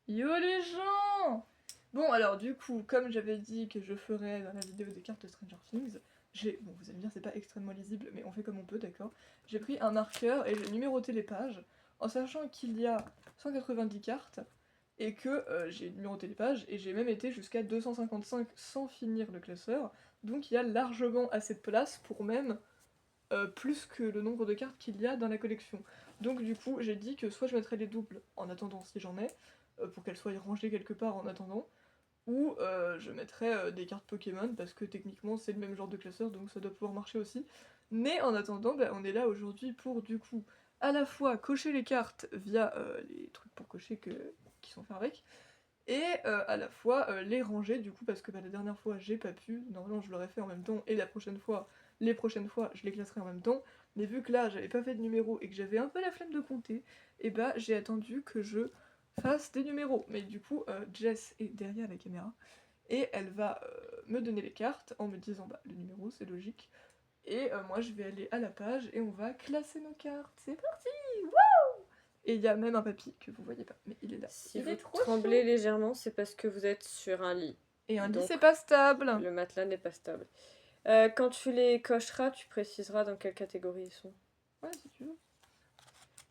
Yo les gens! Bon alors du coup, comme j'avais dit que je ferais dans la vidéo des cartes de Stranger Things, bon vous allez me dire c'est pas extrêmement lisible, mais on fait comme on peut, d'accord? J'ai pris un marqueur et j'ai numéroté les pages, en sachant qu'il y a 190 cartes, et que j'ai numéroté les pages, et j'ai même été jusqu'à 255 sans finir le classeur, donc il y a largement assez de place pour même plus que le nombre de cartes qu'il y a dans la collection. Donc du coup, j'ai dit que soit je mettrais les doubles en attendant si j'en ai, pour qu'elles soient rangées quelque part en attendant, ou je mettrais des cartes Pokémon, parce que techniquement c'est le même genre de classeur, donc ça doit pouvoir marcher aussi. Mais en attendant, bah, on est là aujourd'hui pour du coup à la fois cocher les cartes via les trucs pour cocher qui sont faits avec, et à la fois les ranger du coup parce que bah, la dernière fois j'ai pas pu, normalement je l'aurais fait en même temps, et les prochaines fois je les classerai en même temps, mais vu que là j'avais pas fait de numéros et que j'avais un peu la flemme de compter, et bah j'ai attendu que je fasse des numéros. Mais du coup Jess est derrière la caméra, et elle va me donner les cartes en me disant bah le numéro c'est logique, et moi je vais aller à la page et on va classer nos cartes. C'est parti! Wouh! Et il y a même un papy que vous voyez pas, mais il est là. Si Il vous est trop tremblez chou! légèrement, c'est parce que vous êtes sur un lit. Et un lit Donc, c'est pas stable! le matelas n'est pas stable. Quand tu les cocheras, tu préciseras dans quelle catégorie ils sont. Ouais, si tu veux.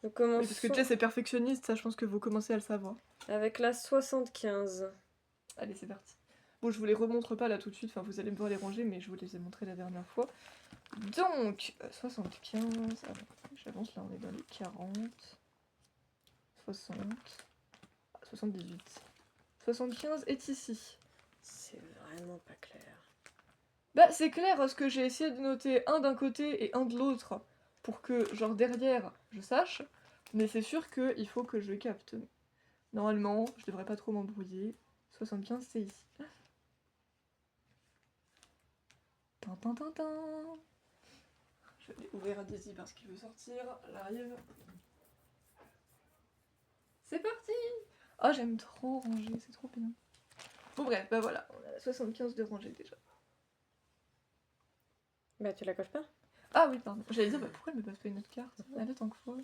Nous Oui, parce que commençons Jess est perfectionniste, ça je pense que vous commencez à le savoir. avec la 75. Allez, c'est parti. Bon, je vous les remontre pas là tout de suite, enfin vous allez me voir les ranger, mais je vous les ai montrés la dernière fois. Donc, 75, alors, j'avance là, on est dans les 40, 60, 78. 75 est ici. C'est vraiment pas clair. Bah, c'est clair, parce que j'ai essayé de noter un d'un côté et un de l'autre, pour que, genre, derrière, je sache, mais c'est sûr qu'il faut que je capte. Normalement, je devrais pas trop m'embrouiller. 75, c'est ici. Tintin. Je vais ouvrir un Daisy parce qu'il veut sortir. J'arrive. C'est parti! Oh, j'aime trop ranger, c'est trop bien. Bon, bref, bah voilà, on a la 75 de rangée déjà. Bah, tu la coches pas? Ah oui, pardon. J'allais dire, bah pourquoi elle me passe pas une autre carte? Elle est en fois.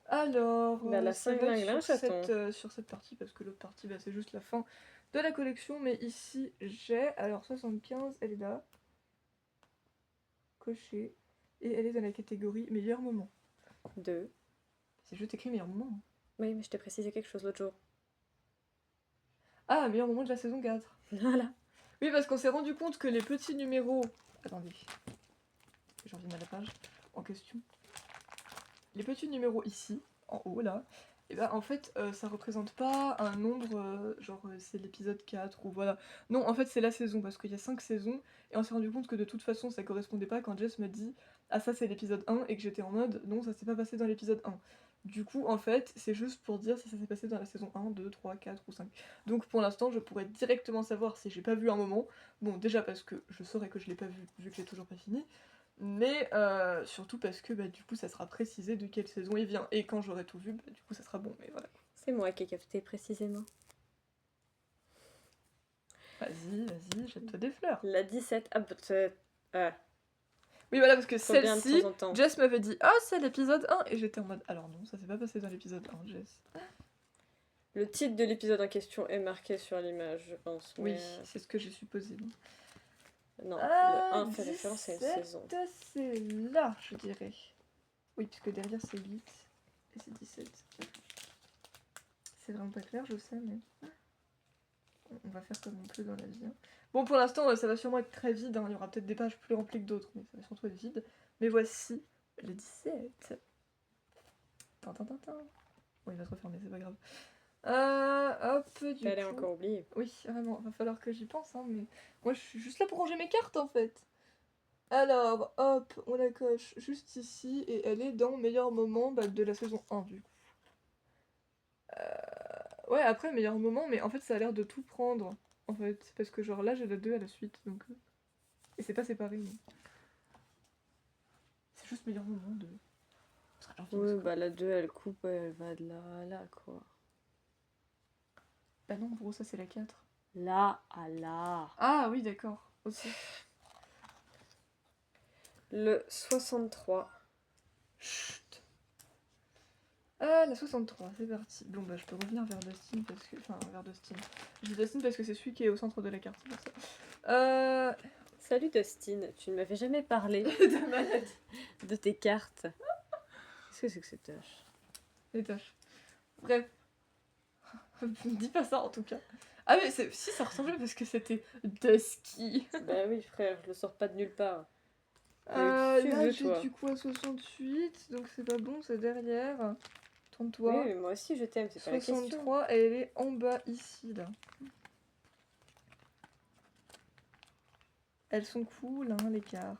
Alors, Bah, la ça va être cinglin chaton. sur cette partie, parce que l'autre partie, bah, c'est juste la fin de la collection. Mais ici, j'ai. Alors, 75, elle est là. Cochée. Et elle est dans la catégorie meilleur moment. 2. C'est juste écrit meilleur moment. Oui, mais je t'ai précisé quelque chose l'autre jour. Ah, meilleur moment de la saison 4. Voilà. Oui, parce qu'on s'est rendu compte que les petits numéros. Attendez. Je reviens à la page en question. Les petits numéros ici, en haut là, et bah en fait ça représente pas un nombre, genre c'est l'épisode 4 ou voilà. Non, en fait c'est la saison, parce qu'il y a 5 saisons, et on s'est rendu compte que de toute façon ça correspondait pas quand Jess m'a dit ah ça c'est l'épisode 1, et que j'étais en mode non ça s'est pas passé dans l'épisode 1. Du coup en fait c'est juste pour dire si ça s'est passé dans la saison 1, 2, 3, 4 ou 5. Donc pour l'instant je pourrais directement savoir si j'ai pas vu un moment. Bon déjà parce que je saurais que je l'ai pas vu que j'ai toujours pas fini. Mais surtout parce que bah, du coup ça sera précisé de quelle saison il vient. Et quand j'aurai tout vu, bah, du coup ça sera bon, mais voilà. C'est moi qui ai capté précisément. Vas-y, jette-toi des fleurs. La 17. Ah, peut-être. Oui voilà, parce que Faut bien de celle-ci, temps en temps. Jess m'avait dit « Ah, c'est l'épisode 1 » et j'étais en mode « Alors non, ça s'est pas passé dans l'épisode 1, Jess. » Le titre de l'épisode en question est marqué sur l'image, je pense. Oui, Mais c'est ce que j'ai supposé. non, le 1 fait référence à une 17, saison. c'est là, je dirais. Oui, puisque derrière c'est 8 et c'est 17. C'est vraiment pas clair, je sais, mais... On va faire comme on peut dans la vie. Hein. Bon, pour l'instant, ça va sûrement être très vide. Hein. Il y aura peut-être des pages plus remplies que d'autres, mais ça va surtout être vide. Mais voici le 17. Tintin. Bon, il va se refermer, c'est pas grave. Hop, du Elle est coup... encore oubliée. Oui, vraiment, va falloir que j'y pense, hein, mais... Moi, je suis juste là pour ranger mes cartes, en fait. Alors, hop, on la coche juste ici, et elle est dans meilleur moment de la saison 1, du coup. Ouais, après, meilleur moment, mais en fait, ça a l'air de tout prendre, en fait. Parce que, genre, là, j'ai la 2 à la suite, donc... Et c'est pas séparé. Mais... C'est juste meilleur moment de... Oui, bah la 2, elle coupe, elle va de là à là, quoi. Bah non, en gros, ça, c'est la 4. Là à là. Ah oui, d'accord. Ok. Le 63. Chut. Ah, la 63, c'est parti. Bon, bah, je peux revenir vers Dustin parce que. Enfin, vers Dustin. Je dis Dustin parce que c'est celui qui est au centre de la carte, c'est pour ça. Salut Dustin, tu ne m'avais jamais parlé De maladie. de tes cartes. Qu'est-ce que c'est que cette tâche? Les tâches. Bref. Dis pas ça en tout cas. Ah, mais si, ça ressemblait parce que c'était Dusky. Bah oui, frère, je le sors pas de nulle part. Là, tu veux, j'ai toi? du coup à 68, donc c'est pas bon, c'est derrière. Oui, Tourne-toi. mais moi aussi je t'aime, c'est pas la question. 63, elle est en bas ici, là. Elles sont cool, hein, les cartes.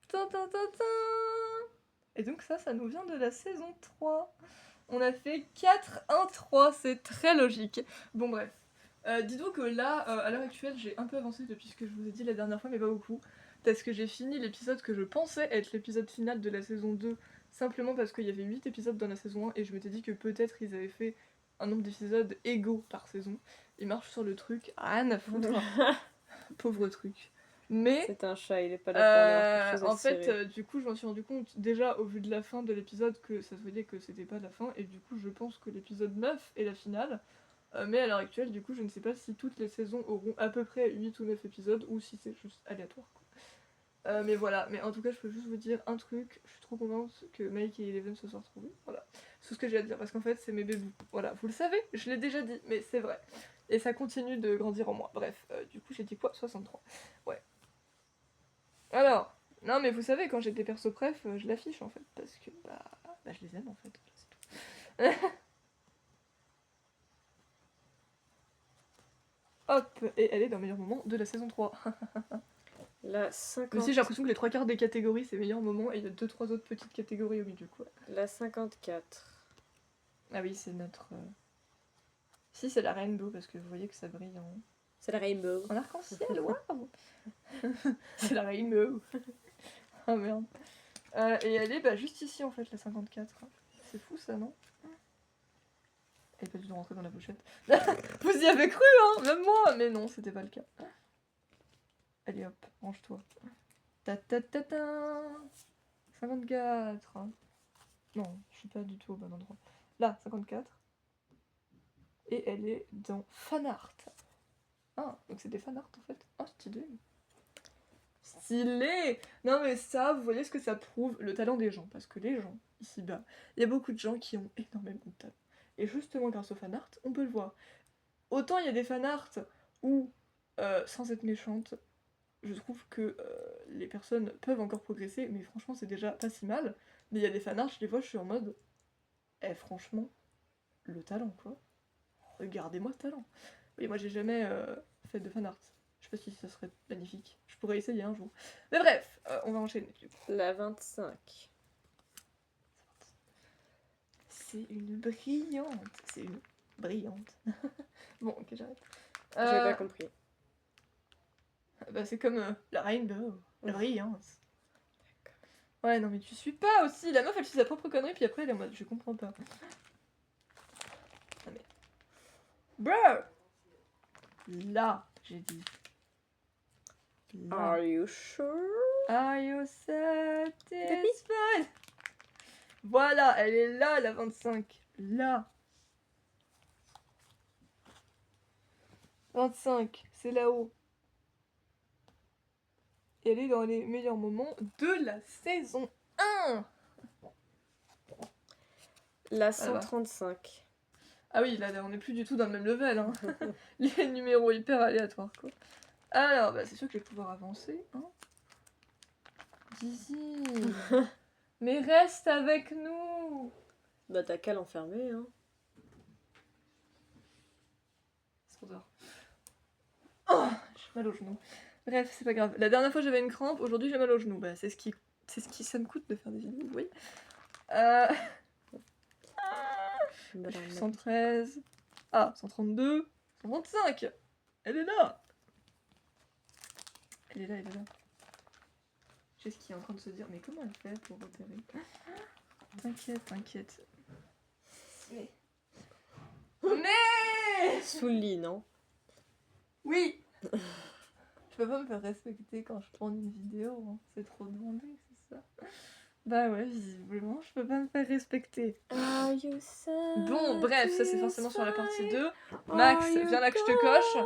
Tin, tin, tin, tin. Et donc ça nous vient de la saison 3. On a fait 4-1-3, c'est très logique. Bon bref. Dis-donc que là, à l'heure actuelle, j'ai un peu avancé depuis ce que je vous ai dit la dernière fois, mais pas beaucoup. Parce que j'ai fini l'épisode que je pensais être l'épisode final de la saison 2, simplement parce qu'il y avait 8 épisodes dans la saison 1, et je m'étais dit que peut-être ils avaient fait un nombre d'épisodes égaux par saison. Ils marchent sur le truc, rien à foutre. Pauvre truc. Mais C'est un chat, il est pas là pour aller avoir quelque chose à en se fait, cirer. du coup, je m'en suis rendu compte déjà au vu de la fin de l'épisode que ça se voyait que c'était pas la fin, et du coup, je pense que l'épisode 9 est la finale. Mais à l'heure actuelle, du coup, je ne sais pas si toutes les saisons auront à peu près 8 ou 9 épisodes ou si c'est juste aléatoire. Quoi. Mais voilà, mais en tout cas, je peux juste vous dire un truc, je suis trop contente que Mike et Eleven se soient retrouvés. Voilà, c'est tout ce que j'ai à dire parce qu'en fait, c'est mes bébous. Voilà, vous le savez, je l'ai déjà dit, mais c'est vrai. Et ça continue de grandir en moi. Bref, du coup, j'ai dit quoi 63. Ouais. Alors, non, mais vous savez, quand j'ai des persos préf, je l'affiche en fait, parce que bah, je les aime en fait. C'est tout. Hop, et elle est dans le meilleur moment de la saison 3. La 50... Mais aussi, j'ai l'impression que les 3 quarts des catégories, c'est meilleur moment, et il y a 2-3 autres petites catégories au milieu, quoi. La 54. Ah oui, c'est notre. Si, c'est la rainbow, parce que vous voyez que ça brille en. C'est la rainbow. En arc-en-ciel, waouh. C'est la rainbow. Ah merde. Et elle est bah, juste ici en fait, la 54. C'est fou ça, non? Elle est pas du tout rentrée dans la pochette. Vous y avez cru, hein? Même moi! Mais non, c'était pas le cas. Allez hop, range-toi. Ta ta ta ta. 54. Non, je suis pas du tout au bon endroit. Là, 54. Et elle est dans fanart. Ah, donc c'est des fanarts en fait. Ah, stylé. Stylé! Non mais ça, vous voyez ce que ça prouve? Le talent des gens. Parce que les gens, ici-bas, il y a beaucoup de gens qui ont énormément de talent. Et justement, grâce aux fanarts, on peut le voir. Autant il y a des fanarts où, sans être méchante, je trouve que les personnes peuvent encore progresser, mais franchement, c'est déjà pas si mal. Mais il y a des fanarts, je les vois, je suis en mode. Eh, franchement, le talent, quoi. Regardez-moi ce talent. Oui, moi, j'ai jamais fait de fanart. Je sais pas si ça serait magnifique. Je pourrais essayer un jour. Mais bref, on va enchaîner du coup. La 25. C'est une brillante. C'est une brillante. Bon, ok, j'arrête. J'ai pas compris. Bah, c'est comme la rainbow. La brillante. Ouais, non, mais tu suis pas aussi. La meuf, elle fait sa propre connerie, puis après, elle est en mode je comprends pas. Ah, mais. Bruh! Là, j'ai dit. Là. Are you sure? Are you satisfied? Voilà, elle est là, la 25. Là. 25, c'est là-haut. Et elle est dans les meilleurs moments de la saison 1. La 135. Ah oui, là, on n'est plus du tout dans le même level. Hein. Les numéros hyper aléatoires, quoi. Alors, bah, c'est sûr que je vais pouvoir avancer. Hein. Dizzy. Mais reste avec nous. Bah t'as qu'à l'enfermer, hein. C'est trop tard. Oh, j'ai mal au genou. Bref, c'est pas grave. La dernière fois j'avais une crampe, aujourd'hui j'ai mal au genou. Bah, c'est ce qui ça me coûte de faire des vidéos, oui. 113. Ah, 132. 135. Elle est là. Elle est là, elle est là. Je sais ce qui est en train de se dire, mais comment elle fait pour repérer? T'inquiète, t'inquiète. Mais Sous le lit, non? oui. Je peux pas me faire respecter quand je tourne une vidéo, hein. C'est trop demandé, c'est ça. Bah ouais, visiblement, je peux pas me faire respecter. Are you Bon, bref, ça c'est forcément sur la partie 2. Are Max, you viens là que je te coche.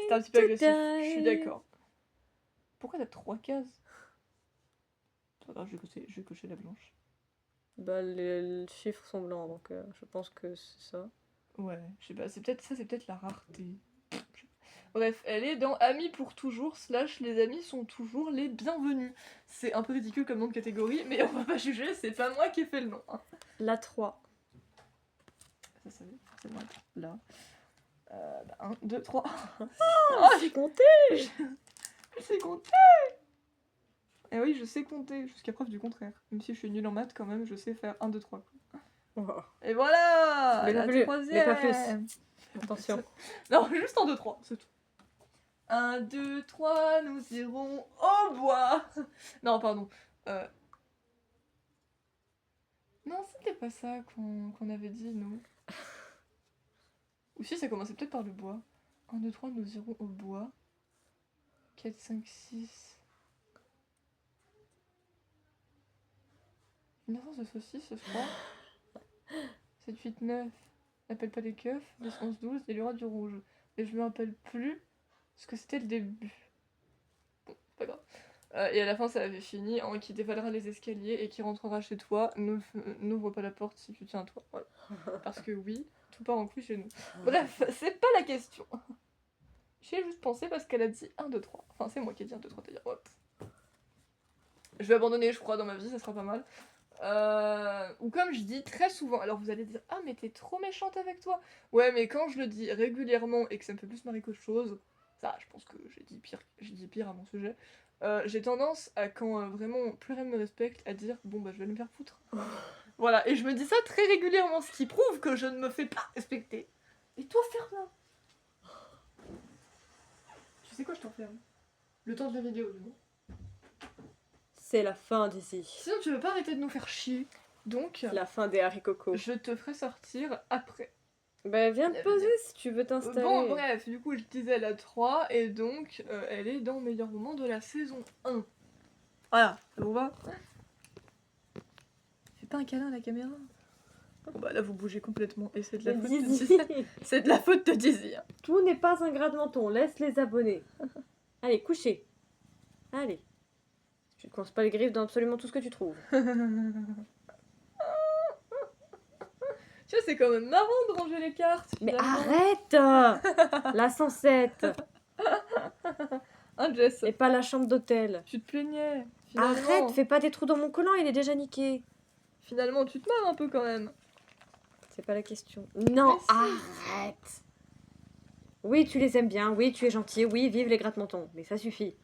C'est un petit peu going agressif, to je suis die? d'accord. Pourquoi t'as 3 cases? C'est pas grave, je vais cocher la blanche. Bah, les chiffres sont blancs, donc je pense que c'est ça. Ouais, je sais pas, c'est peut-être la rareté. Bref, elle est dans Amis pour toujours, / les amis sont toujours les bienvenus. C'est un peu ridicule comme nom de catégorie, mais on va pas juger, c'est pas moi qui ai fait le nom. Hein. La 3. Ça va forcément être là. 1, 2, 3. Oh, j'ai compté. Je sais compter. Eh oui, je sais compter, jusqu'à preuve du contraire. Même si je suis nulle en maths, quand même, je sais faire 1, 2, 3. Oh. Et voilà Mais la pas plus, troisième. mais pas plus. Attention. Non, juste 1, 2, 3, c'est tout. 1, 2, 3, nous irons au bois. Non, pardon. Non, c'était pas ça qu'on avait dit, nous. Ou si, ça commençait peut-être par le bois. 1, 2, 3, nous irons au bois. 4, 5, 6. Une essence de saucisse, je crois. 7, 8, 9. N'appelle pas les keufs. 10, 11, 12. Et il y aura du rouge. Et je me rappelle plus ce que c'était le début. Bon, c'est pas grave. Et à la fin, ça avait fini en qui dévalera les escaliers et qui rentrera chez toi. N'ouvre pas la porte si tu tiens à toi. Voilà. Parce que oui, tout part en couille chez nous. Bref, c'est pas la question. J'ai juste pensé parce qu'elle a dit 1, 2, 3. Enfin, c'est moi qui ai dit 1, 2, 3, t'as dit hop. Je vais abandonner, je crois, dans ma vie, ça sera pas mal. Ou comme je dis très souvent, alors vous allez dire ah mais t'es trop méchante avec toi. Ouais mais quand je le dis régulièrement et que ça me fait plus marrer qu'autre chose, ça je pense que j'ai dit pire à mon sujet. J'ai tendance à quand vraiment plus rien ne me respecte à dire bon bah je vais aller me faire foutre. Voilà et je me dis ça très régulièrement, ce qui prouve que je ne me fais pas respecter. Et toi ferme-la. Tu sais quoi je t'enferme. Le temps de la vidéo du coup. C'est la fin d'ici. Sinon tu veux pas arrêter de nous faire chier. Donc La fin des haricots. je te ferai sortir après. Bah viens te poser si tu veux t'installer. Bon, bref, du coup, je disais la 3, et donc, elle est dans Meilleur Moment de la saison 1. Voilà, ça vous va? Fais pas un câlin à la caméra. Bon bah là, vous bougez complètement, et c'est de la faute de Dizzy. C'est de la faute de Dizzy. Hein. Tout n'est pas un gras de menton, laisse les abonnés. Allez, couchez. Allez. Tu ne coinces pas les griffes dans absolument tout ce que tu trouves. Tu vois, c'est quand même marrant de ranger les cartes. Mais finalement. arrête La 107 Hein, Jess? Et pas la chambre d'hôtel. Tu te plaignais. Finalement. Arrête, fais pas des trous dans mon collant, il est déjà niqué. Finalement, tu te marres un peu quand même. C'est pas la question. Non, Mais si. arrête. Oui, tu les aimes bien, oui, tu es gentil, oui, vive les gratte-mentons, mais ça suffit.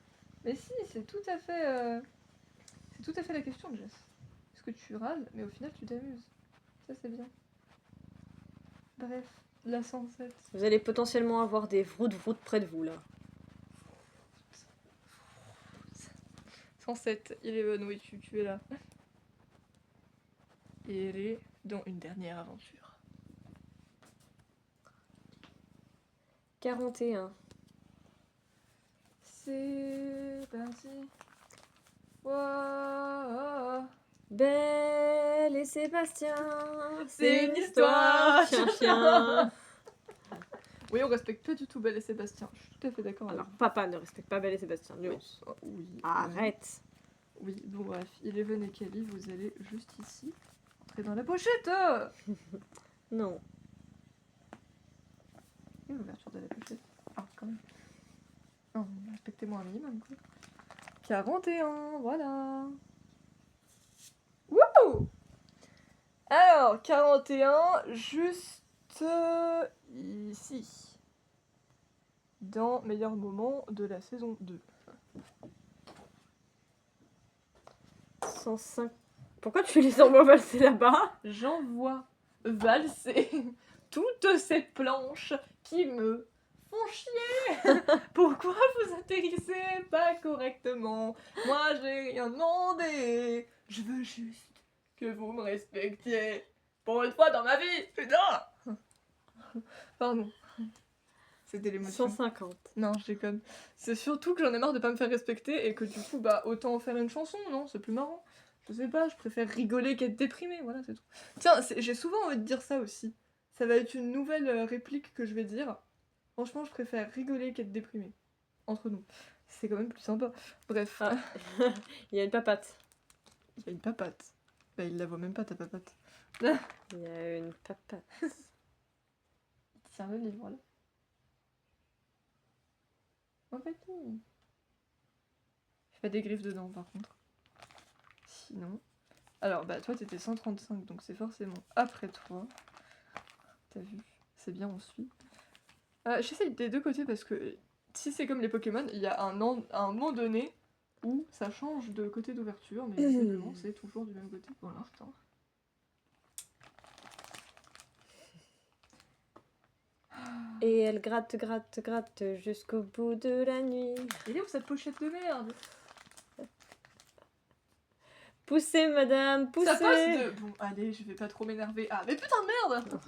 Mais si, c'est tout à fait... C'est tout à fait la question, Jess. Est-ce que tu râles, mais au final, tu t'amuses. Ça, c'est bien. Bref, la 107. Vous allez potentiellement avoir des vroutes près de vous, là. 107, il est oui, tu es là. Et elle est dans une dernière aventure. 41. C'est parti. Wow. Belle et Sébastien, C'est une histoire. chien. Oui, on respecte pas du tout Belle et Sébastien. Je suis tout à fait d'accord avec Alors, papa ne respecte pas Belle et Sébastien, nuance. vous. Oui. Arrête. Oui, bon bref, Eleven et Kelly, vous allez juste ici. Entrez dans la pochette. Non. Et l'ouverture de la pochette. Ah, quand même. Non, respectez-moi un minimum, quoi. 41, voilà. Wouh! Alors, 41, juste ici. Dans Meilleur Moment de la saison 2. 105. Pourquoi tu les envoies valser là-bas? J'envoie valser toutes ces planches qui me font chier. Pourquoi vous atterrissez pas correctement? Moi j'ai rien demandé. Je veux juste que vous me respectiez. Pour une fois dans ma vie, putain. Pardon. C'était l'émotion. 150. Non, je déconne. C'est surtout que j'en ai marre de pas me faire respecter et que du coup, bah autant en faire une chanson, non? C'est plus marrant. Je sais pas, je préfère rigoler qu'être déprimée, voilà, c'est tout. Tiens, j'ai souvent envie de dire ça aussi. Ça va être une nouvelle réplique que je vais dire. Franchement, je préfère rigoler qu'être déprimée. Entre nous. C'est quand même plus sympa. Bref. Ah, il y a une papate. Il y a une papate. Bah, il la voit même pas, ta papate. Il y a une papate. Tiens le livre, là. En fait, oui. Je fais des griffes dedans, par contre. Sinon... Alors, bah, toi, t'étais 135, donc c'est forcément après toi. T'as vu? C'est bien, on suit. J'essaye des deux côtés parce que si c'est comme les Pokémon, il y a un moment donné où ça change de côté d'ouverture, mais visiblement c'est toujours du même côté pour l'instant. Et elle gratte, gratte, gratte jusqu'au bout de la nuit. Il est où cette pochette de merde? Poussez, madame, poussez. Ça passe de... Bon, allez, je vais pas trop m'énerver. Ah, mais putain de merde!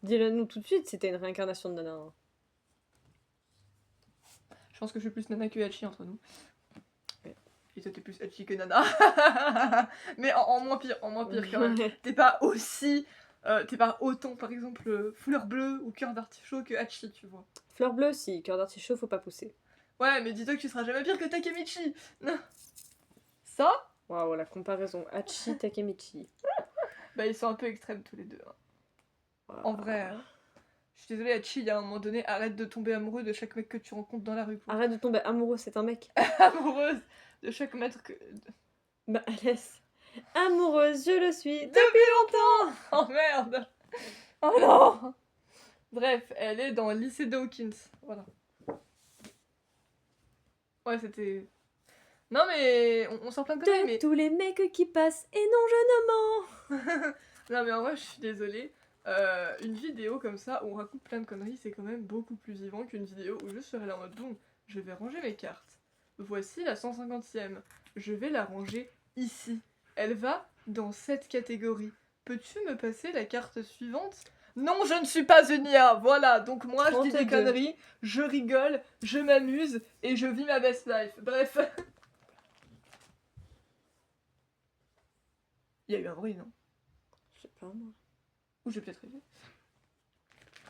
Dis-le nous tout de suite, c'était une réincarnation de Nana. Hein. Je pense que je suis plus Nana que Hachi entre nous. Ouais. Et toi t'es plus Hachi que Nana. Mais en moins pire quand même. T'es pas aussi... t'es pas autant, par exemple, fleur bleue ou cœur d'artichaut que Hachi, tu vois. Fleur bleue, si, cœur d'artichaut, faut pas pousser. Ouais, mais dis-toi que tu seras jamais pire que Takemichi. Ça? Waouh, la comparaison Hachi Takemichi. Bah, ils sont un peu extrêmes tous les deux. Hein. Wow. En vrai, je suis désolée, Hachi, il y a un moment donné, arrête de tomber amoureux de chaque mec que tu rencontres dans la rue. Quoi. Arrête de tomber amoureux, c'est un mec. Amoureuse de chaque maître que... Bah, laisse. Amoureuse, je le suis depuis longtemps. Oh merde. Oh non. Bref, elle est dans Lycée Dawkins. Voilà. Ouais, c'était... Non mais, on sort plein de conneries, De mais... tous les mecs qui passent, et non, je ne mens. Non mais en vrai, je suis désolée. Une vidéo comme ça où on raconte plein de conneries, c'est quand même beaucoup plus vivant qu'une vidéo où je serais là en mode bon, je vais ranger mes cartes. Voici la 150e. Je vais la ranger ici. Elle va dans cette catégorie. Peux-tu me passer la carte suivante? Non, je ne suis pas une IA. Voilà, donc moi je dis des 32. conneries, je rigole, je m'amuse et je vis ma best life. Bref. Il y a eu un bruit, non? Je sais pas, moi. Ou j'ai peut-être rêvé.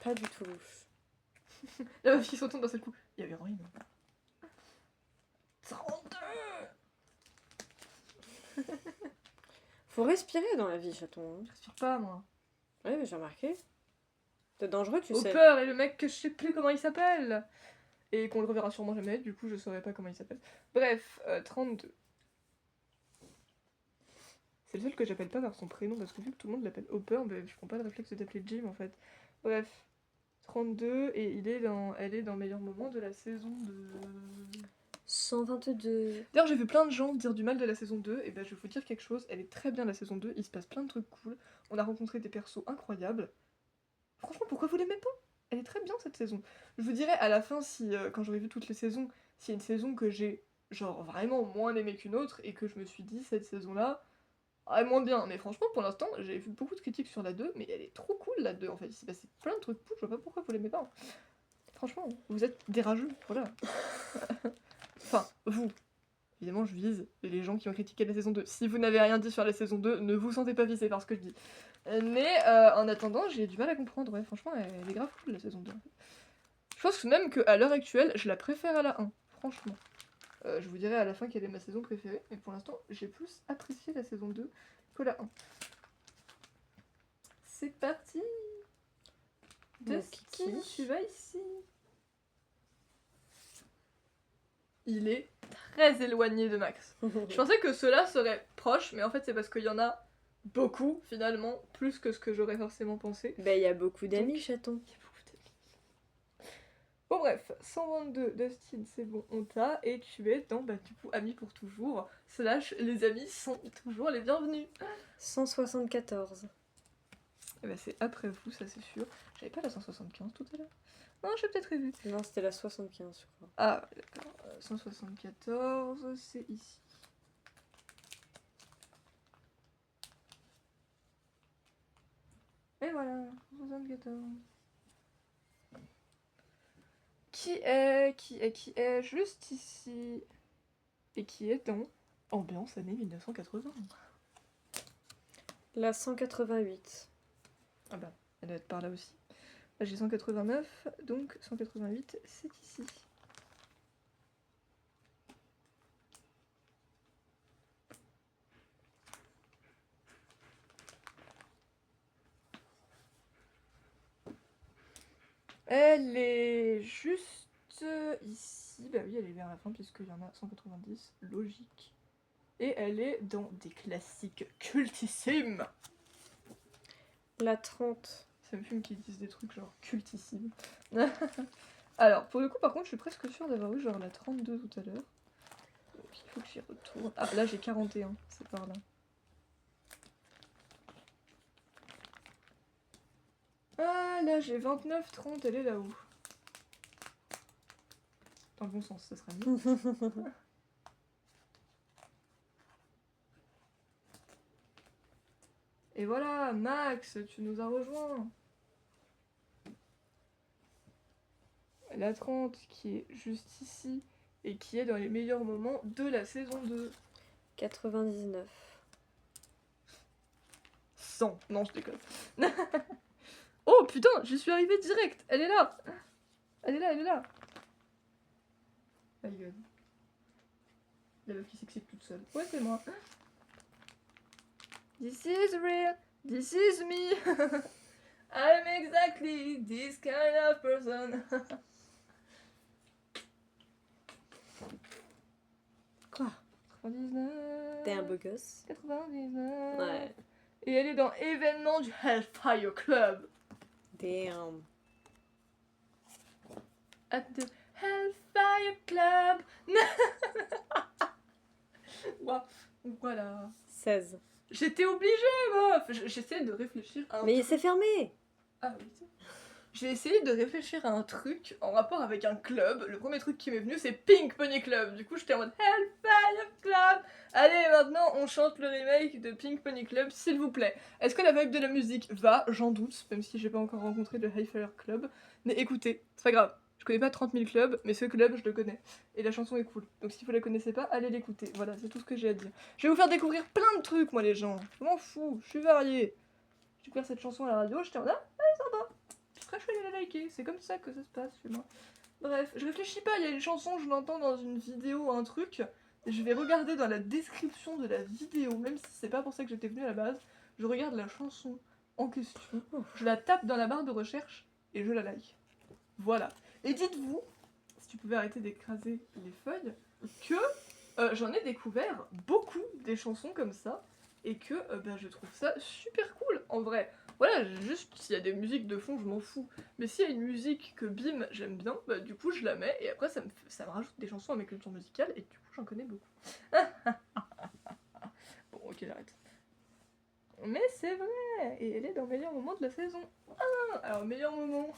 Pas du tout louche. La meuf qui se retourne d'un seul coup. Il y avait rien, non? 32. Faut respirer dans la vie, chaton. Je respire pas, moi. Ouais, mais j'ai remarqué. C'est dangereux, tu sais. Hopper et le mec que je sais plus comment il s'appelle. Et qu'on le reverra sûrement jamais, du coup je saurais pas comment il s'appelle. Bref, 32. C'est le seul que j'appelle pas par son prénom, parce que vu que tout le monde l'appelle Hopper, ben, je prends pas le réflexe d'appeler Jim en fait. Bref, 32, et elle est dans le meilleur moment de la saison de... 122. D'ailleurs, j'ai vu plein de gens dire du mal de la saison 2, et ben je vais vous dire quelque chose, elle est très bien la saison 2, il se passe plein de trucs cool, on a rencontré des persos incroyables. Franchement, pourquoi vous l'aimez pas? Elle est très bien cette saison. Je vous dirai à la fin si, quand j'aurai vu toutes les saisons, s'il y a une saison que j'ai genre vraiment moins aimée qu'une autre, et que je me suis dit cette saison-là, elle est moins bien. Mais franchement, pour l'instant, j'ai vu beaucoup de critiques sur la 2, mais elle est trop cool la 2 en fait. Il s'est passé plein de trucs cool, je vois pas pourquoi vous l'aimez pas. Hein. Franchement, vous êtes des rageux, voilà. Enfin, vous. Évidemment, je vise les gens qui ont critiqué la saison 2. Si vous n'avez rien dit sur la saison 2, ne vous sentez pas visé par ce que je dis. Mais en attendant, j'ai du mal à comprendre. Ouais, franchement, elle est grave cool la saison 2. En fait. Je pense même qu'à l'heure actuelle, je la préfère à la 1. Franchement. Je vous dirai à la fin quelle est ma saison préférée. Mais pour l'instant, j'ai plus apprécié la saison 2 que la 1. C'est parti. Dustin, tu vas ici. Il est très éloigné de Max. Je pensais que ceux-là seraient proches, mais en fait c'est parce qu'il y en a beaucoup finalement, plus que ce que j'aurais forcément pensé. Ben, il y a beaucoup d'amis, chaton. Il y a beaucoup d'amis. Bon bref, 122, Dustin, c'est bon, on t'a, et tu es dans, bah du coup, amis pour toujours, / les amis sont toujours les bienvenus. 174. Et bah c'est après vous, ça c'est sûr. J'avais pas la 175 tout à l'heure. Non, j'ai peut-être vu. Non, c'était la 75, je crois. Ah, d'accord. 174, c'est ici. Et voilà, 174. Qui est juste ici. Et qui est dans Ambiance année 1980. La 188. Ah bah, elle doit être par là aussi. Là j'ai 189, donc 188 c'est ici. Elle est juste ici. Bah oui, elle est vers la fin puisqu'il y en a 190, logique. Et elle est dans des classiques cultissimes. La 30. Ça me fume qu'ils disent des trucs genre cultissimes. Alors, pour le coup, par contre, je suis presque sûre d'avoir eu genre la 32 tout à l'heure. Donc il faut que j'y retourne. Ah, là j'ai 41, c'est par là. Ah, là j'ai 29, 30, elle est là-haut. Dans le bon sens, ça sera mieux. Et voilà, Max, tu nous as rejoint. La 30 qui est juste ici et qui est dans les meilleurs moments de la saison 2. 99. 100, non je déconne. Oh putain, j'y suis arrivée direct, elle est là. Elle est là, elle est là. My god. La meuf qui s'excite toute seule. Ouais, c'est moi. This is real, this is me. I'm exactly this kind of person. Quoi? 99. T'es un beau gosse. 99. Ouais. Et elle est dans événement du Hellfire Club. Damn. At the Hellfire Club. Wow. Voilà. 16. J'étais obligée, meuf. J'essaie de réfléchir à un Mais truc. c'est fermé. Ah oui, c'est- J'ai essayé de réfléchir à un truc en rapport avec un club. Le premier truc qui m'est venu, c'est Pink Pony Club. Du coup, j'étais en mode Hellfire Club. Allez, maintenant, on chante le remake de Pink Pony Club, s'il vous plaît. Est-ce que la vibe de la musique va? J'en doute, même si j'ai pas encore rencontré le Hellfire Club. Mais écoutez, c'est pas grave. Je connais pas 30 000 clubs, mais ce club, je le connais. Et la chanson est cool. Donc si vous la connaissez pas, allez l'écouter. Voilà, c'est tout ce que j'ai à dire. Je vais vous faire découvrir plein de trucs, moi, les gens. Je m'en fous, je suis variée. J'ai découvert cette chanson à la radio, j'étais en mode, ah, elle est sympa. Après, je suis allée la liker. C'est comme ça que ça se passe chez moi. Bref, je réfléchis pas, il y a une chanson, je l'entends dans une vidéo, un truc. Et je vais regarder dans la description de la vidéo, même si c'est pas pour ça que j'étais venue à la base. Je regarde la chanson en question, je la tape dans la barre de recherche et je la like. Voilà. Et dites-vous, si tu pouvais arrêter d'écraser les feuilles, que j'en ai découvert beaucoup des chansons comme ça et que ben, je trouve ça super cool en vrai. Voilà, juste s'il y a des musiques de fond, je m'en fous. Mais s'il y a une musique que bim, j'aime bien, bah du coup je la mets et après ça me rajoute des chansons à mes cultures musicales et du coup j'en connais beaucoup. Bon, ok, j'arrête. Mais c'est vrai, et elle est dans le meilleur moment de la saison. Ah, alors meilleur moment.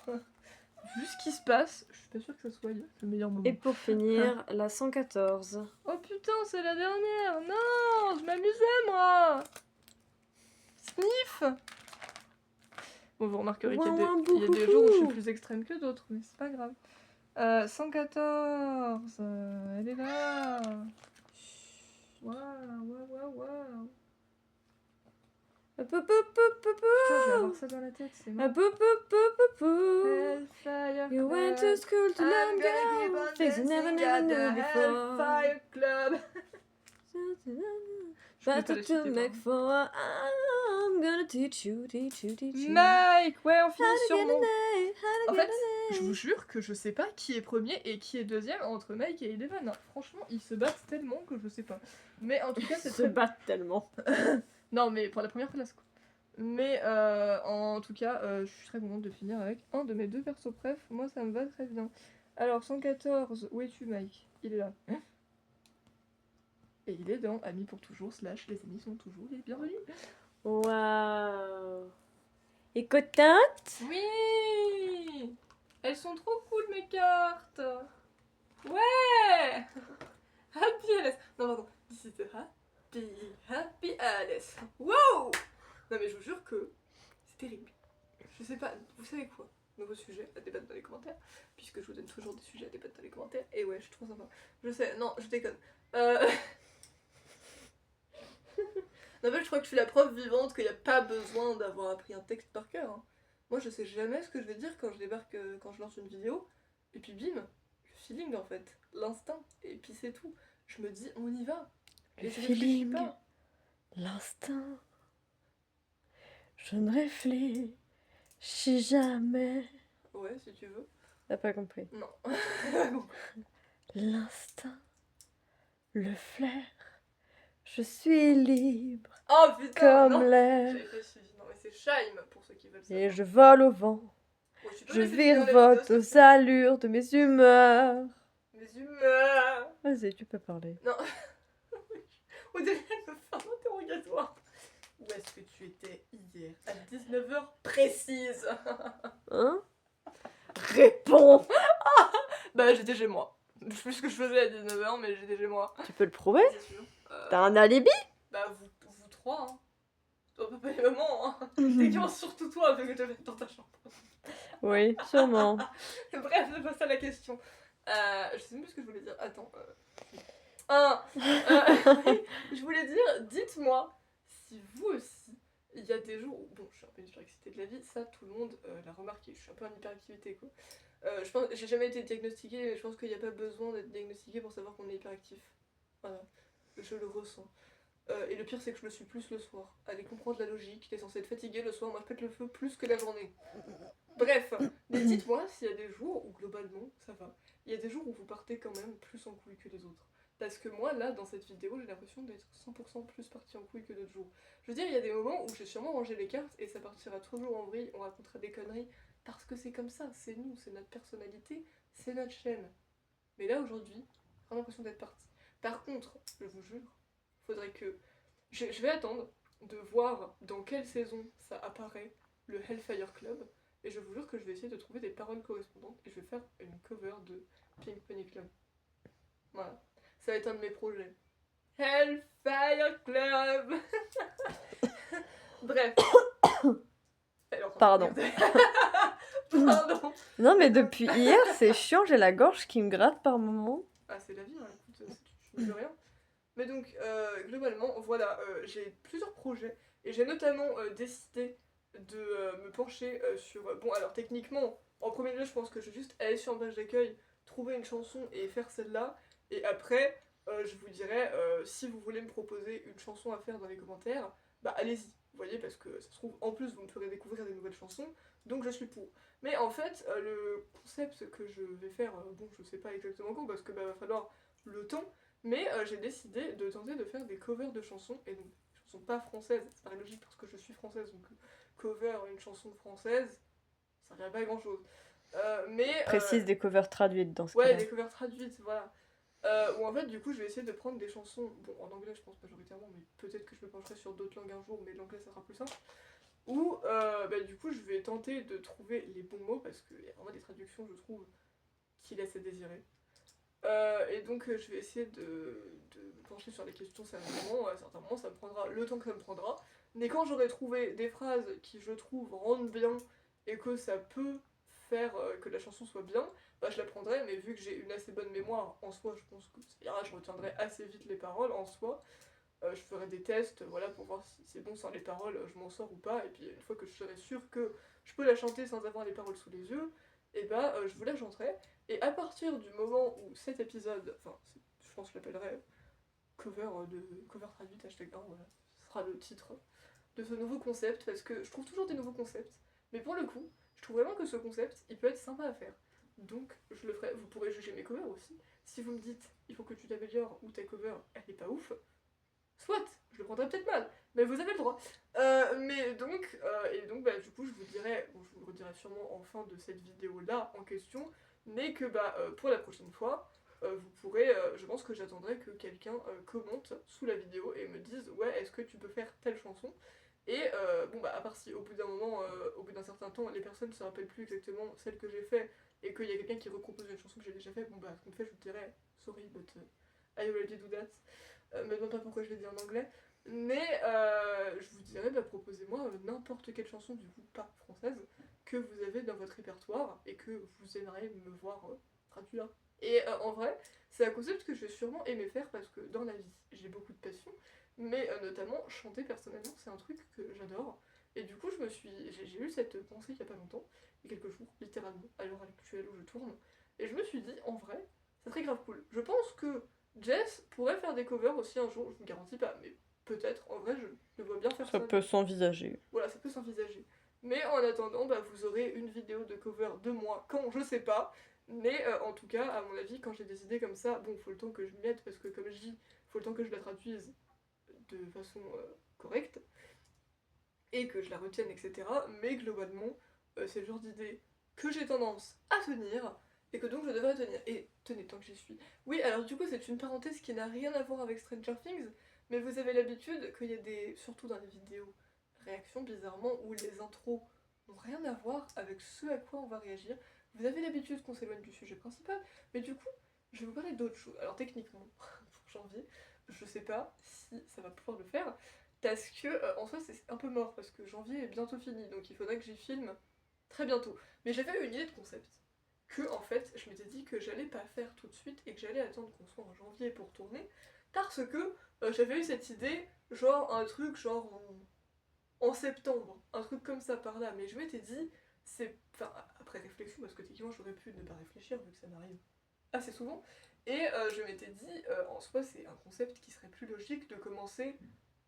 Vu ce qui se passe, je suis pas sûre que ça soit le meilleur moment. Et pour finir, la 114. Oh putain, c'est la dernière. Non, je m'amusais moi. Sniff. Bon, vous remarquerez qu'il y a il y a des jours où je suis plus extrême que d'autres, mais c'est pas grave. 114, elle est là. Waouh, waouh, waouh, waouh. Putain, je vais avoir ça dans la tête, c'est moi. Hellfire You went to Club. school to I'm learn gonna keep girl on things you never, dancing never at knew the before. Hellfire Club. Je peux pas But la to citer, make pardon. for I'm gonna teach you. Mike, ouais, on How finit to sur get mon. an A, how to En get fait, an je A. vous jure que je sais pas qui est premier et qui est deuxième entre Mike et Eleven. Franchement, ils se battent tellement que je sais pas. Mais en tout cas, c'est Se très. battent tellement. Non, mais pour la première place, quoi. Mais en tout cas, je suis très contente de finir avec un de mes deux persos préf. Moi, ça me va très bien. Alors, 114, où es-tu, Mike? Il est là. Et il est dans Amis pour toujours, / les amis sont toujours les bienvenus. Waouh. Et contente? Oui! Elles sont trop cool, mes cartes! Ouais! Happy Alice! Non, pardon. This is the happy Alice. Wow! Non, mais je vous jure que c'est terrible. Je sais pas, vous savez quoi? Nouveau sujet à débattre dans les commentaires, puisque je vous donne toujours des sujets à débattre dans les commentaires. Et ouais, je suis trop sympa. Je sais, non, je déconne. En fait, je crois que je suis la preuve vivante qu'il n'y a pas besoin d'avoir appris un texte par cœur. Hein. Moi, je sais jamais ce que je vais dire quand je débarque, quand je lance une vidéo. Et puis bim, le feeling en fait, l'instinct. Et puis c'est tout. Je me dis, on y va. Le Et je réfléchis feeling, pas. l'instinct. Je ne réfléchis jamais. Ouais, si tu veux. T'as pas compris. Non. L'instinct, le flair. Je suis libre Oh putain, comme non. l'air. J'ai réfléchi. Non, mais c'est Shaim pour ceux qui veulent savoir. Et je vole au vent. Bon, tu peux Je me laisser finir la vidéo, virevolte s'il te aux plaît. allures de mes humeurs. Mes humeurs. Vas-y, tu peux parler. Non. Au début, elle me fait un interrogatoire. Où est-ce que tu étais hier à 19h précise? Hein? Réponds! Bah j'étais chez moi. Je sais plus ce que je faisais à 19h mais j'étais chez moi. Tu peux le prouver? C'est sûr. T'as un alibi? Bah vous trois hein. Toi papa et maman hein. Techniquement surtout toi vu que tu habites dans ta chambre. Oui, sûrement. Bref, c'est pas ça la question. Je sais même plus ce que je voulais dire. Attends. Je voulais dire, dites-moi si vous aussi, il y a des jours où, bon, je suis un peu une hyperactivité de la vie, ça tout le monde l'a remarqué, je suis un peu en hyperactivité quoi. Je pense, j'ai jamais été diagnostiquée, mais je pense qu'il n'y a pas besoin d'être diagnostiqué pour savoir qu'on est hyperactif. Voilà, je le ressens. Et le pire c'est que je le suis plus le soir. Allez comprendre la logique, t'es censé être fatigué le soir, moi je pète le feu plus que la journée. Bref, mais dites-moi s'il y a des jours où globalement ça va, il y a des jours où vous partez quand même plus en couille que les autres. Parce que moi, là, dans cette vidéo, j'ai l'impression d'être 100% plus partie en couille que d'autres jours. Je veux dire, il y a des moments où j'ai sûrement rangé les cartes et ça partira toujours en vrille, on racontera des conneries, parce que c'est comme ça, c'est nous, c'est notre personnalité, c'est notre chaîne. Mais là, aujourd'hui, j'ai l'impression d'être partie. Par contre, je vous jure, faudrait que... Je vais attendre de voir dans quelle saison ça apparaît, le Hellfire Club, et je vous jure que je vais essayer de trouver des paroles correspondantes et je vais faire une cover de Pink Pony Club. Voilà. Ça va être un de mes projets. Hellfire Club. Bref. Pardon. Pardon. Non, mais depuis hier, c'est chiant, j'ai la gorge qui me gratte par moments. Ah, c'est la vie, hein. Écoute, tu ne peux rien. Mais donc, globalement, voilà, j'ai plusieurs projets et j'ai notamment décidé de me pencher sur... bon, alors techniquement, en premier lieu, je pense que je vais juste aller sur une page d'accueil, trouver une chanson et faire celle-là. Et après, je vous dirai, si vous voulez me proposer une chanson à faire dans les commentaires, bah allez-y, vous voyez, parce que ça se trouve, en plus, vous me ferez découvrir des nouvelles chansons, donc je suis pour. Mais en fait, le concept que je vais faire, bon, je sais pas exactement quand, parce que bah, va falloir le temps, mais j'ai décidé de tenter de faire des covers de chansons, et donc des chansons pas françaises, c'est pas logique parce que je suis française, donc cover une chanson française, ça revient pas à grand chose. Précise des covers traduites dans ce ouais, cas-là. des covers traduites, voilà. Où en fait, du coup, je vais essayer de prendre des chansons, bon, en anglais, je pense majoritairement, mais peut-être que je me pencherai sur d'autres langues un jour, mais l'anglais, ça sera plus simple. Où, bah, du coup, je vais tenter de trouver les bons mots, parce qu'il y a vraiment des traductions, je trouve, qui laissent à désirer. Et donc, je vais essayer de me pencher sur les questions sérieusement. À certains moments, ça me prendra le temps que ça me prendra. Mais quand j'aurai trouvé des phrases qui, je trouve, rendent bien et que ça peut faire que la chanson soit bien, bah je la prendrai, mais vu que j'ai une assez bonne mémoire en soi, je pense que ça ira, je retiendrai assez vite les paroles en soi. Je ferai des tests, voilà, pour voir si c'est bon sans les paroles, je m'en sors ou pas, et puis une fois que je serai sûre que je peux la chanter sans avoir les paroles sous les yeux, et bah je vous la chanterai, et à partir du moment où cet épisode, enfin, je pense que je l'appellerai cover traduite hashtag 1, voilà, ce sera le titre de ce nouveau concept, parce que je trouve toujours des nouveaux concepts, mais pour le coup, je trouve vraiment que ce concept, il peut être sympa à faire. Donc je le ferai, vous pourrez juger mes covers aussi. Si vous me dites, il faut que tu t'améliores ou ta cover, elle est pas ouf, soit, je le prendrai peut-être mal, mais vous avez le droit. Mais donc, bah, du coup, je vous dirai, bon, je vous le redirai sûrement en fin de cette vidéo-là en question, mais que bah, pour la prochaine fois, vous pourrez, je pense que j'attendrai que quelqu'un commente sous la vidéo et me dise, ouais, est-ce que tu peux faire telle chanson? Et bon, bah, à part si au bout d'un moment, au bout d'un certain temps, les personnes ne se rappellent plus exactement celle que j'ai fait et qu'il y a quelqu'un qui recompose une chanson que j'ai déjà fait, bon, bah, ce qu'on fait, je vous dirai, sorry, but I already do that. Me demande pas pourquoi je l'ai dit en anglais. Mais je vous dirais, bah, proposez-moi n'importe quelle chanson, du coup pas française, que vous avez dans votre répertoire et que vous aimeriez me voir traduire. Et en vrai, c'est un concept que je vais sûrement aimer faire parce que dans la vie, j'ai beaucoup de passion, mais notamment chanter personnellement, c'est un truc que j'adore. Et du coup, j'ai eu cette pensée il y a pas longtemps, il y a quelques jours, littéralement, à l'heure actuelle où je tourne, et je me suis dit, en vrai, c'est très grave cool. Je pense que Jess pourrait faire des covers aussi un jour, je ne garantis pas, mais peut-être, en vrai, je vois bien faire Ça ça. peut s'envisager. Voilà, ça peut s'envisager. Mais en attendant, bah, vous aurez une vidéo de cover de moi quand, je sais pas. Mais en tout cas, à mon avis, quand j'ai des idées comme ça, bon, faut le temps que je m'y mette, parce que comme je dis, faut le temps que je la traduise de façon correcte, et que je la retienne, etc. Mais globalement, c'est le genre d'idée que j'ai tendance à tenir, et que donc je devrais tenir. Et tenez, tant que j'y suis. Oui, alors du coup, c'est une parenthèse qui n'a rien à voir avec Stranger Things, mais vous avez l'habitude qu'il y a des, surtout dans les vidéos réactions bizarrement, où les intros n'ont rien à voir avec ce à quoi on va réagir. Vous avez l'habitude qu'on s'éloigne du sujet principal, mais du coup, je vais vous parler d'autre chose. Alors techniquement, pour janvier, je sais pas si ça va pouvoir le faire, parce que en soi c'est un peu mort, parce que janvier est bientôt fini, donc il faudrait que j'y filme très bientôt. Mais j'avais une idée de concept, que en fait je m'étais dit que j'allais pas faire tout de suite et que j'allais attendre qu'on soit en janvier pour tourner, parce que j'avais eu cette idée, genre un truc genre en septembre, un truc comme ça par là, mais je m'étais dit, c'est. Enfin, après réflexion, parce que techniquement j'aurais pu ne pas réfléchir vu que ça m'arrive assez souvent, et je m'étais dit, en soi c'est un concept qui serait plus logique de commencer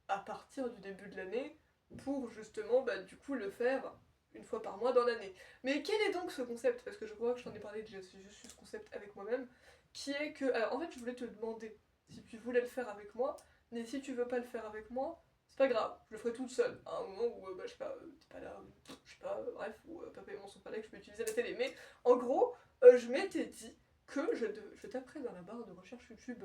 à partir du début de l'année pour justement, bah, du coup, le faire une fois par mois dans l'année. Mais quel est donc ce concept? Parce que je crois que je t'en ai parlé déjà, j'ai juste eu ce concept avec moi-même, qui est que. Alors en fait, je voulais te demander si tu voulais le faire avec moi, mais si tu veux pas le faire avec moi, c'est pas grave, je le ferai toute seule, à un moment où, bah, je sais pas, t'es pas là, je sais pas, bref, où papa et maman sont pas là, que je peux utiliser la télé. Mais en gros, je m'étais dit que je taperais dans la barre de recherche YouTube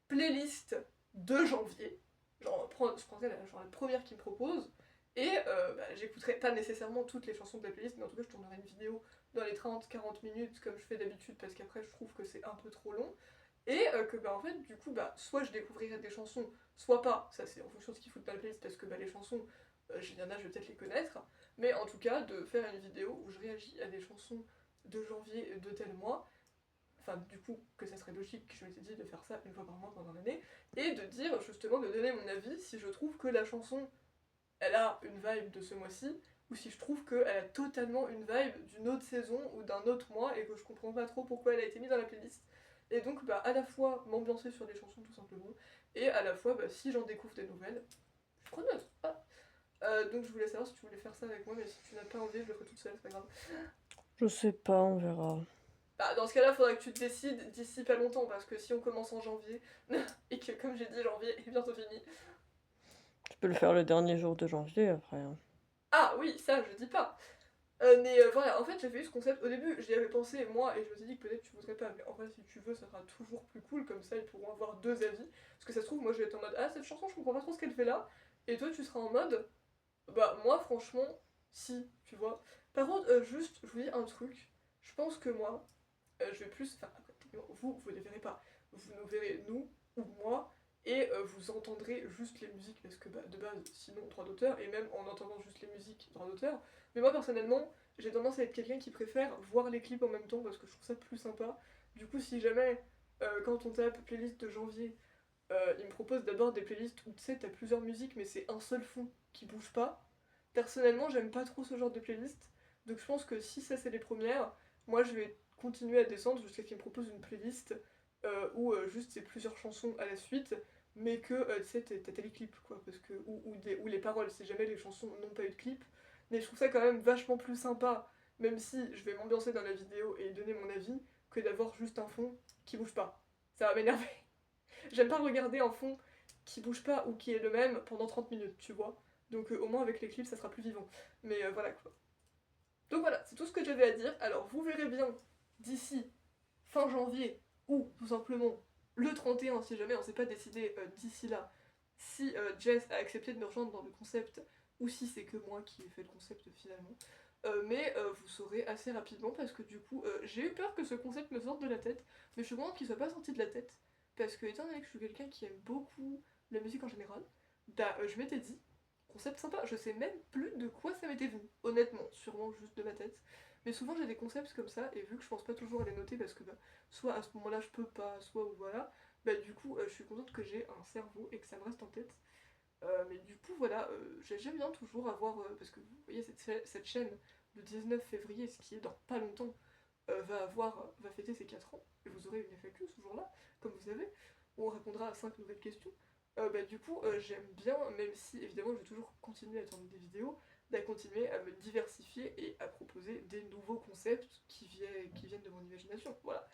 playlist de janvier, genre je prendrais genre la première qui me propose, et bah, j'écouterai pas nécessairement toutes les chansons de la playlist, mais en tout cas je tournerai une vidéo dans les 30-40 minutes comme je fais d'habitude, parce qu'après je trouve que c'est un peu trop long, et que bah en fait du coup bah soit je découvrirai des chansons, soit pas, ça c'est en fonction de ce qu'il faut dans la playlist, parce que bah les chansons, il y en a, je vais peut-être les connaître, mais en tout cas de faire une vidéo où je réagis à des chansons de janvier de tel mois, enfin du coup que ça serait logique, je m'étais dit de faire ça une fois par mois pendant l'année, et de dire justement, de donner mon avis si je trouve que la chanson, elle a une vibe de ce mois-ci, ou si je trouve qu'elle a totalement une vibe d'une autre saison ou d'un autre mois, et que je comprends pas trop pourquoi elle a été mise dans la playlist. Et donc bah à la fois m'ambiancer sur les chansons tout simplement, et à la fois bah, si j'en découvre des nouvelles, je suis preneuse. Ah. Donc je voulais savoir si tu voulais faire ça avec moi, mais si tu n'as pas envie, je le ferai toute seule, c'est pas grave. Je sais pas, on verra. Bah, dans ce cas-là, faudrait que tu te décides d'ici pas longtemps, parce que si on commence en janvier, et que comme j'ai dit, janvier est bientôt fini. Tu peux le faire le dernier jour de janvier après. Ah oui, ça je dis pas. Mais voilà, en fait j'avais eu ce concept au début, j'y avais pensé moi, et je me suis dit que peut-être tu voudrais pas, mais en fait si tu veux, ça sera toujours plus cool, comme ça ils pourront avoir deux avis. Parce que ça se trouve, moi je vais être en mode, ah cette chanson je comprends pas trop ce qu'elle fait là, et toi tu seras en mode, bah moi franchement, si, tu vois. Par contre, juste, je vous dis un truc, je pense que moi, je vais plus. Enfin, après, vous ne les verrez pas. Vous nous verrez, nous ou moi, et vous entendrez juste les musiques, parce que bah, de base, sinon, droit d'auteur, et même en entendant juste les musiques, droit d'auteur. Mais moi, personnellement, j'ai tendance à être quelqu'un qui préfère voir les clips en même temps, parce que je trouve ça plus sympa. Du coup, si jamais, quand on tape playlist de janvier, il me propose d'abord des playlists où tu sais, t'as plusieurs musiques, mais c'est un seul fond qui bouge pas. Personnellement, j'aime pas trop ce genre de playlist. Donc je pense que si ça c'est les premières, moi je vais continuer à descendre jusqu'à ce qu'il me propose une playlist où juste c'est plusieurs chansons à la suite, mais que tu sais, t'as les clips quoi, parce que, ou les paroles, si jamais les chansons n'ont pas eu de clip. Mais je trouve ça quand même vachement plus sympa, même si je vais m'ambiancer dans la vidéo et donner mon avis, que d'avoir juste un fond qui bouge pas. Ça va m'énerver. J'aime pas regarder un fond qui bouge pas ou qui est le même pendant 30 minutes, tu vois. Donc au moins avec les clips ça sera plus vivant. Mais voilà quoi. Donc voilà, c'est tout ce que j'avais à dire. Alors vous verrez bien d'ici fin janvier ou tout simplement le 31 si jamais on s'est pas décidé d'ici là si Jess a accepté de me rejoindre dans le concept ou si c'est que moi qui ai fait le concept finalement. Mais vous saurez assez rapidement parce que du coup j'ai eu peur que ce concept me sorte de la tête, mais je suis contente qu'il soit pas sorti de la tête parce que étant donné que je suis quelqu'un qui aime beaucoup la musique en général, bah je m'étais dit concept sympa, je sais même plus de quoi ça m'était venu, honnêtement, sûrement juste de ma tête. Mais souvent j'ai des concepts comme ça, et vu que je pense pas toujours à les noter parce que bah, soit à ce moment-là je peux pas, soit ou voilà, bah du coup je suis contente que j'ai un cerveau et que ça me reste en tête. Mais du coup voilà, j'aime bien toujours avoir, parce que vous voyez cette chaîne, le 19 février, ce qui est dans pas longtemps, va fêter ses 4 ans, et vous aurez une FAQ ce jour-là, comme vous savez, où on répondra à 5 nouvelles questions. Bah du coup j'aime bien, même si évidemment je vais toujours continuer à tourner des vidéos, à continuer à me diversifier et à proposer des nouveaux concepts qui viennent de mon imagination, voilà.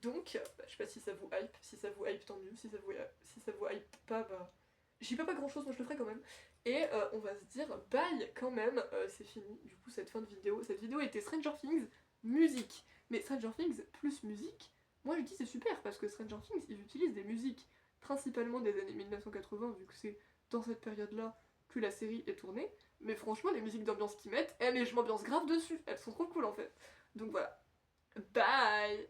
Donc, bah, je sais pas si ça vous hype tant mieux, si ça vous hype pas, bah j'y peux pas grand chose, moi je le ferai quand même. Et on va se dire bye quand même, c'est fini, du coup cette fin de vidéo. Cette vidéo était Stranger Things, musique. Mais Stranger Things plus musique, moi je dis c'est super parce que Stranger Things ils utilisent des musiques principalement des années 1980 vu que c'est dans cette période-là que la série est tournée. Mais franchement les musiques d'ambiance qu'ils mettent, mais je m'ambiance grave dessus, elles sont trop cool en fait. Donc voilà, bye.